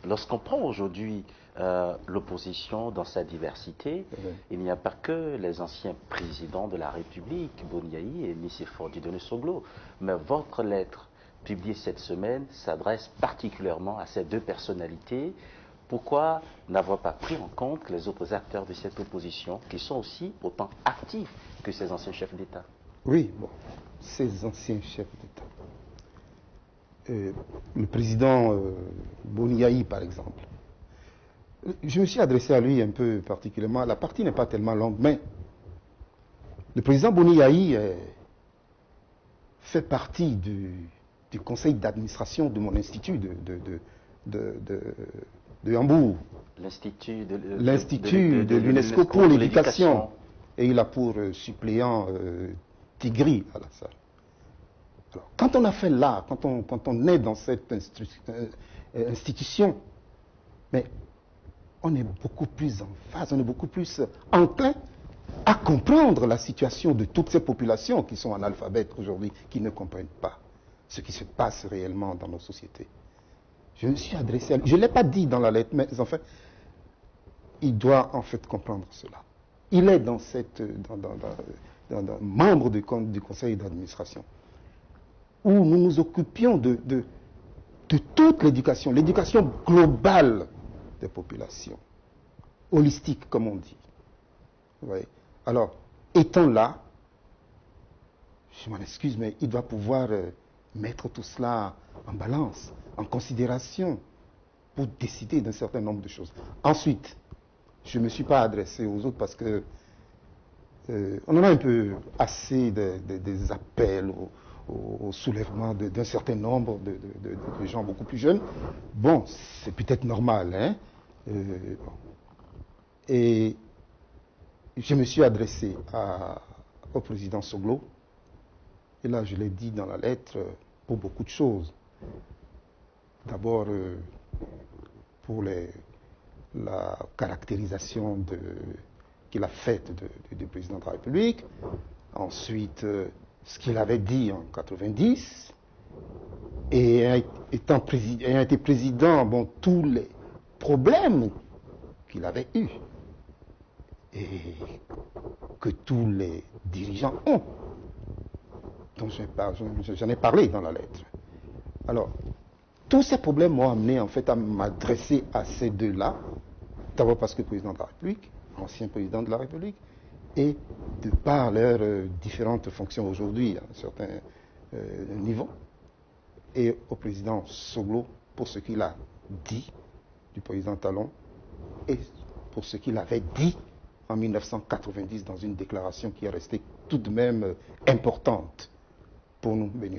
lorsqu'on prend aujourd'hui l'opposition dans sa diversité, il n'y a pas que les anciens présidents de la République, Boniaï et Nicéphore Dieudonné Soglo, mais votre lettre publiée cette semaine s'adresse particulièrement à ces deux personnalités. Pourquoi n'avoir pas pris en compte les autres acteurs de cette opposition qui sont aussi autant actifs que ces anciens chefs d'État? Oui, bon, ces anciens chefs d'État. Le président Boniaï, par exemple. Je me suis adressé à lui un peu particulièrement. La partie n'est pas tellement longue, mais le président Boniaï fait partie du conseil d'administration de mon institut de Hambourg. L'Institut de l'UNESCO pour l'éducation. Et il a pour suppléant Tigri à la salle. Alors, quand on a fait là, quand on est dans cette institution, mais on est beaucoup plus en phase, on est beaucoup plus enclin à comprendre la situation de toutes ces populations qui sont analphabètes aujourd'hui, qui ne comprennent pas ce qui se passe réellement dans nos sociétés. Je me suis adressé à lui. Je ne l'ai pas dit dans la lettre, mais en fait, il doit en fait comprendre cela. Il est dans membre du conseil d'administration, où nous nous occupions de toute l'éducation globale des populations, holistique comme on dit. Oui. Alors, étant là, je m'en excuse, mais il doit pouvoir mettre tout cela en balance, en considération, pour décider d'un certain nombre de choses. Ensuite, je ne me suis pas adressé aux autres parce que on en a un peu assez des appels au soulèvement d'un certain nombre de gens beaucoup plus jeunes. Bon, c'est peut-être normal, hein. Bon. Et je me suis adressé au président Soglo, et là je l'ai dit dans la lettre, pour beaucoup de choses. D'abord, pour la caractérisation qu'il a faite du président de la République, ensuite ce qu'il avait dit en 90, et ayant été président, bon, tous les problèmes qu'il avait eus, et que tous les dirigeants ont, dont j'en ai parlé dans la lettre. Alors, tous ces problèmes m'ont amené en fait à m'adresser à ces deux-là, d'abord parce que président de la République, ancien président de la République, et de par leurs différentes fonctions aujourd'hui à un certain niveau, et au président Soglo pour ce qu'il a dit du président Talon, et pour ce qu'il avait dit en 1990 dans une déclaration qui est restée tout de même importante pour nous, Béni.